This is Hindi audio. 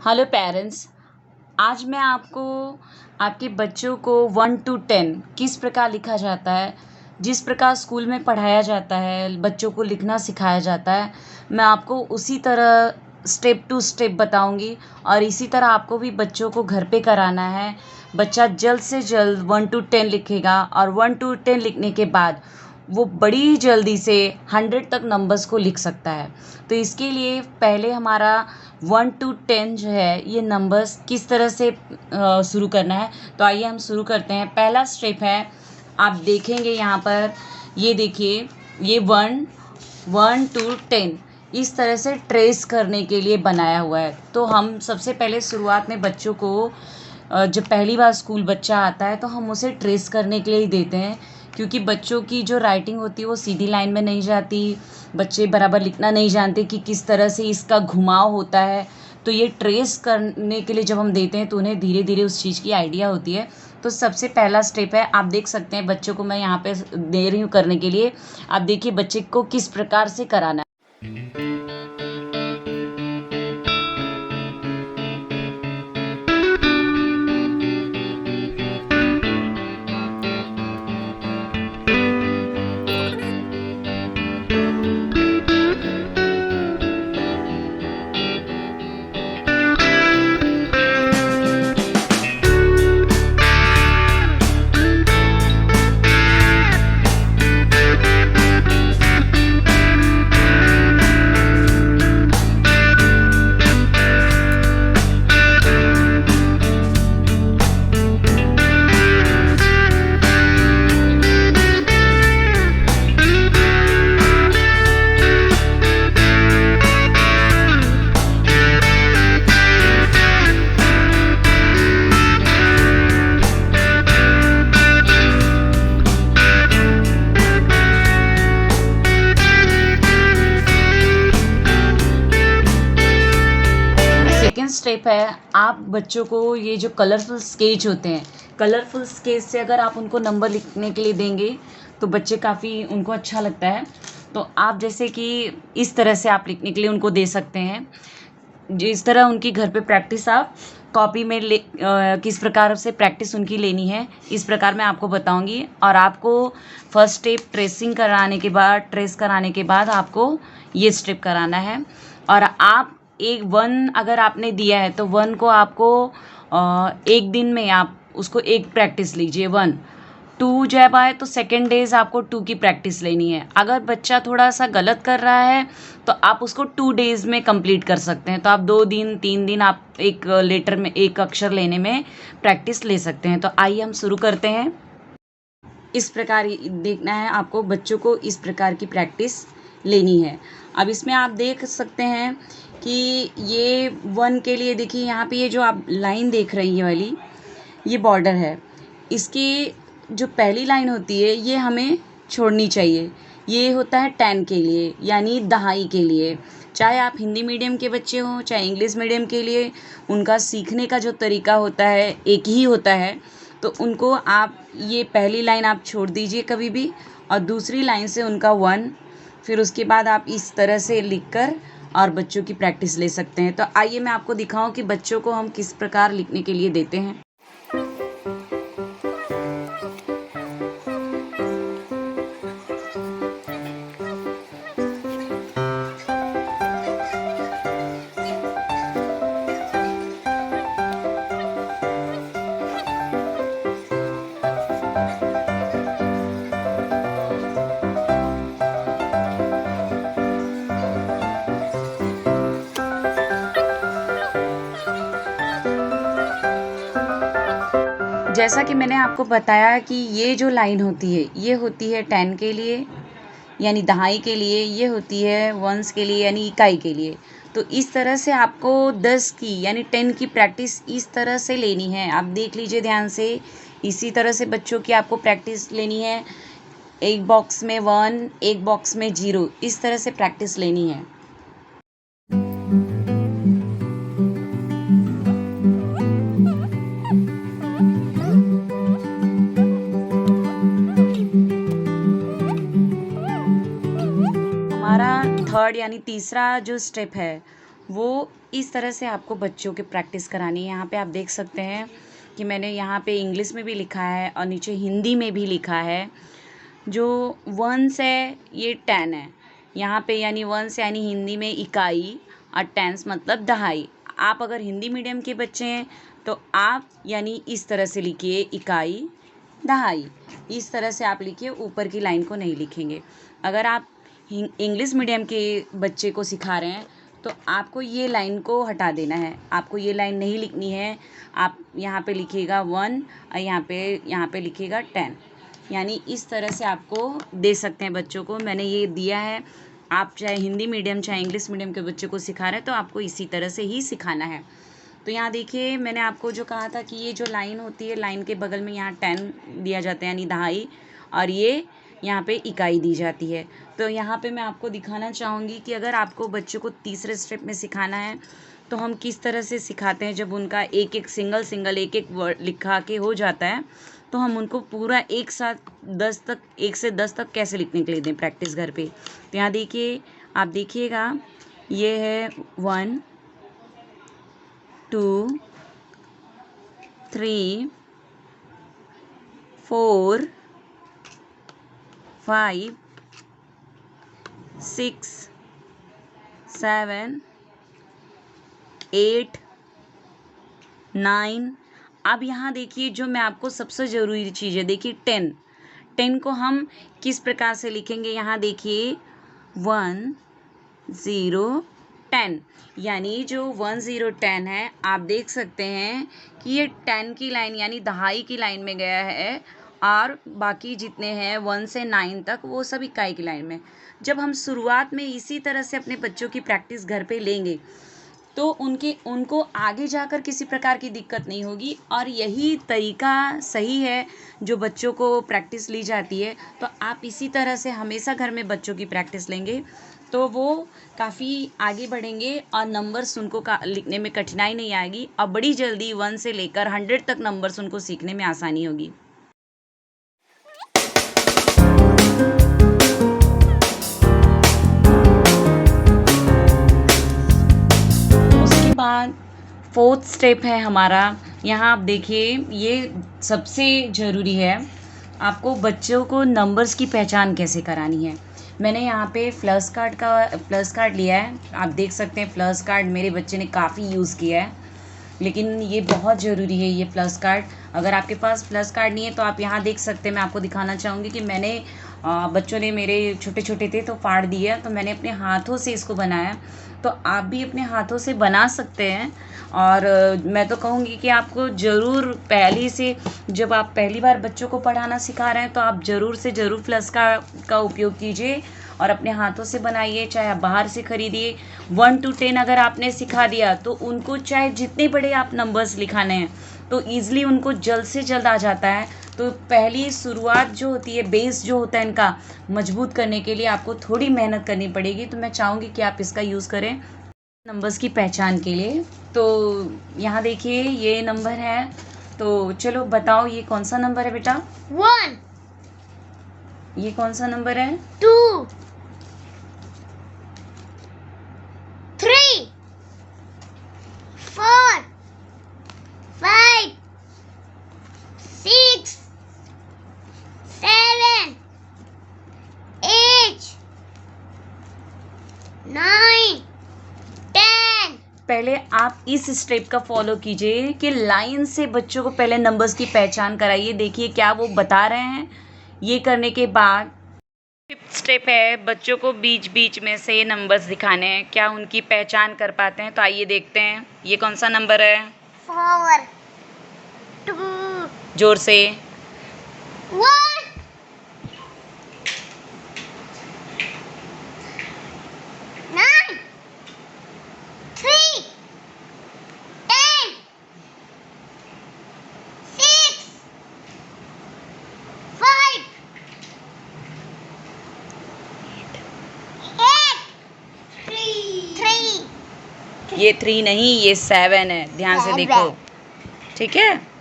Hello parents. आज मैं आपको आपके बच्चों को 1 to 10 किस प्रकार लिखा जाता है, जिस प्रकार स्कूल में पढ़ाया जाता है, बच्चों को लिखना सिखाया जाता है, मैं आपको उसी तरह स्टेप टू स्टेप बताऊंगी। और इसी तरह आपको भी बच्चों को घर पे कराना है। बच्चा जल्द से जल्द 1 to 10 लिखेगा और 1 to 10 लिखने के बाद वो बड़ी जल्दी से 100 तक नंबर्स को लिख सकता है। तो इसके लिए पहले हमारा 1 to 10 जो है ये नंबर्स किस तरह से शुरू करना है, तो आइए हम शुरू करते हैं। पहला स्टेप है, आप देखेंगे यहाँ पर, ये देखिए, ये 1 to 10 इस तरह से ट्रेस करने के लिए बनाया हुआ है। तो हम सबसे पहले शुरुआत में बच्चों को जब पहली बार स्कूल बच्चा आता है तो हम उसे ट्रेस करने के लिए ही देते हैं, क्योंकि बच्चों की जो राइटिंग होती है वो सीधी लाइन में नहीं जाती। बच्चे बराबर लिखना नहीं जानते कि किस तरह से इसका घुमाव होता है। तो ये ट्रेस करने के लिए जब हम देते हैं तो उन्हें धीरे धीरे उस चीज़ की आइडिया होती है। तो सबसे पहला स्टेप है, आप देख सकते हैं बच्चों को मैं यहाँ पे दे रही हूँ करने के लिए। आप देखिए बच्चे को किस प्रकार से कराना है। सेकेंड स्टेप है, आप बच्चों को ये जो कलरफुल स्केच होते हैं, कलरफुल स्केच से अगर आप उनको नंबर लिखने के लिए देंगे तो बच्चे काफ़ी उनको अच्छा लगता है। तो आप जैसे कि इस तरह से आप लिखने के लिए उनको दे सकते हैं। जिस तरह उनकी घर पे प्रैक्टिस आप कॉपी में किस प्रकार से प्रैक्टिस उनकी लेनी है, इस प्रकार मैं आपको बताऊंगी। और आपको फर्स्ट स्टेप ट्रेस कराने के बाद आपको ये स्टेप कराना है। और आप एक 1 अगर आपने दिया है तो 1 को आपको एक दिन में आप उसको एक प्रैक्टिस लीजिए 1। 2 जब आए तो सेकेंड डेज आपको 2 की प्रैक्टिस लेनी है। अगर बच्चा थोड़ा सा गलत कर रहा है तो आप उसको 2 डेज में कंप्लीट कर सकते हैं। तो आप 2 दिन 3 दिन आप एक लेटर में एक अक्षर लेने में प्रैक्टिस ले सकते हैं। तो आइए हम शुरू करते हैं। इस प्रकार देखना है आपको, बच्चों को इस प्रकार की प्रैक्टिस लेनी है। अब इसमें आप देख सकते हैं कि ये 1 के लिए देखिए, यहाँ पे ये जो आप लाइन देख रही हैं वाली, ये बॉर्डर है। इसकी जो पहली लाइन होती है ये हमें छोड़नी चाहिए। ये होता है 10 के लिए, यानी दहाई के लिए। चाहे आप हिंदी मीडियम के बच्चे हों चाहे इंग्लिश मीडियम के लिए, उनका सीखने का जो तरीका होता है एक ही होता है। तो उनको आप ये पहली लाइन आप छोड़ दीजिए कभी भी, और दूसरी लाइन से उनका 1, फिर उसके बाद आप इस तरह से लिखकर और बच्चों की प्रैक्टिस ले सकते हैं। तो आइए मैं आपको दिखाऊं कि बच्चों को हम किस प्रकार लिखने के लिए देते हैं। जैसा कि मैंने आपको बताया कि ये जो लाइन होती है ये होती है 10 के लिए यानी दहाई के लिए, ये होती है वंस के लिए यानी इकाई के लिए। तो इस तरह से आपको 10 की यानी 10 की प्रैक्टिस इस तरह से लेनी है। आप देख लीजिए ध्यान से, इसी तरह से बच्चों की आपको प्रैक्टिस लेनी है। एक बॉक्स में 1, एक बॉक्स में 0, इस तरह से प्रैक्टिस लेनी है। थर्ड यानी तीसरा जो स्टेप है वो इस तरह से आपको बच्चों की प्रैक्टिस करानी है। यहाँ पे आप देख सकते हैं कि मैंने यहाँ पे इंग्लिश में भी लिखा है और नीचे हिंदी में भी लिखा है। जो वंस है ये 10 है यहाँ पे, यानी वंस यानी हिंदी में इकाई और टेंस मतलब दहाई। आप अगर हिंदी मीडियम के बच्चे हैं तो आप यानी इस तरह से लिखिए, इकाई दहाई, इस तरह से आप लिखिए, ऊपर की लाइन को नहीं लिखेंगे। अगर आप इंग्लिश मीडियम के बच्चे को सिखा रहे हैं तो आपको ये लाइन को हटा देना है, आपको ये लाइन नहीं लिखनी है। आप यहाँ पे लिखिएगा 1 और यहाँ पे लिखिएगा 10, यानी इस तरह से आपको दे सकते हैं बच्चों को। मैंने ये दिया है, आप चाहे हिंदी मीडियम चाहे इंग्लिश मीडियम के बच्चे को सिखा रहे हैं तो आपको इसी तरह से ही सिखाना है। तो यहाँ देखिए, मैंने आपको जो कहा था कि ये जो लाइन होती है, लाइन के बगल में यहाँ 10 दिया जाता है यानी दहाई, और ये यहाँ पे इकाई दी जाती है। तो यहाँ पे मैं आपको दिखाना चाहूँगी कि अगर आपको बच्चों को तीसरे स्टेप में सिखाना है तो हम किस तरह से सिखाते हैं। जब उनका एक एक सिंगल एक वर्ड लिखा के हो जाता है तो हम उनको पूरा एक साथ 1 से 10 तक कैसे लिखने के लिए दें प्रैक्टिस घर पे। तो यहाँ देखिए, आप देखिएगा, ये है 1 2 3 4 5 6 7 8 9। अब यहाँ देखिए, जो मैं आपको सबसे ज़रूरी चीज़ है, देखिए 10 को हम किस प्रकार से लिखेंगे। यहाँ देखिए 1 0 10, यानी जो 1 0 10 है, आप देख सकते हैं कि ये 10 की लाइन यानी दहाई की लाइन में गया है, और बाकी जितने हैं 1 से 9 तक वो सब इकाई की लाइन में। जब हम शुरुआत में इसी तरह से अपने बच्चों की प्रैक्टिस घर पे लेंगे तो उनको आगे जाकर किसी प्रकार की दिक्कत नहीं होगी, और यही तरीका सही है जो बच्चों को प्रैक्टिस ली जाती है। तो आप इसी तरह से हमेशा घर में बच्चों की प्रैक्टिस लेंगे तो वो काफ़ी आगे बढ़ेंगे और नंबर्स उनको लिखने में कठिनाई नहीं आएगी, और बड़ी जल्दी 1 से लेकर 100 तक नंबर्स उनको सीखने में आसानी होगी। बाद 4th स्टेप है हमारा। यहाँ आप देखिए, ये सबसे ज़रूरी है, आपको बच्चों को नंबर्स की पहचान कैसे करानी है। मैंने यहाँ पे फ्लैश कार्ड लिया है। आप देख सकते हैं फ्लैश कार्ड मेरे बच्चे ने काफ़ी यूज़ किया है, लेकिन ये बहुत ज़रूरी है ये फ्लैश कार्ड। अगर आपके पास फ्लैश कार्ड नहीं है तो आप यहाँ देख सकते हैं, मैं आपको दिखाना चाहूँगी कि मैंने बच्चों ने मेरे छोटे छोटे थे तो फाड़ दिया, तो मैंने अपने हाथों से इसको बनाया। तो आप भी अपने हाथों से बना सकते हैं, और मैं तो कहूँगी कि आपको ज़रूर पहले से, जब आप पहली बार बच्चों को पढ़ाना सिखा रहे हैं तो आप ज़रूर से ज़रूर फ्लैश का उपयोग कीजिए और अपने हाथों से बनाइए, चाहे आप बाहर से खरीदिए। 1 to 10 अगर आपने सिखा दिया तो उनको चाहे जितने बड़े आप नंबर्स लिखाने हैं तो ईज़िली उनको जल्द से जल्द आ जाता है। तो पहली शुरुआत जो होती है, बेस जो होता है इनका मजबूत करने के लिए आपको थोड़ी मेहनत करनी पड़ेगी। तो मैं चाहूँगी कि आप इसका यूज़ करें नंबर्स की पहचान के लिए। तो यहाँ देखिए, ये नंबर है, तो चलो बताओ ये कौन सा नंबर है बेटा? 1। ये कौन सा नंबर है? 2 3 4 5 6 7 8 9 10। पहले आप इस स्टेप का फॉलो कीजिए कि लाइन से बच्चों को पहले नंबर्स की पहचान कराइए। देखिए क्या वो बता रहे हैं। ये करने के बाद 5th स्टेप है, बच्चों को बीच बीच में से नंबर्स दिखाने हैं। क्या उनकी पहचान कर पाते हैं? तो आइए देखते हैं। ये कौन सा नंबर है? 4 2 जोर से। 1 9 3 10 6 5 8 3। ये 3 नहीं, ये 7 है, ध्यान से देखो, ठीक है।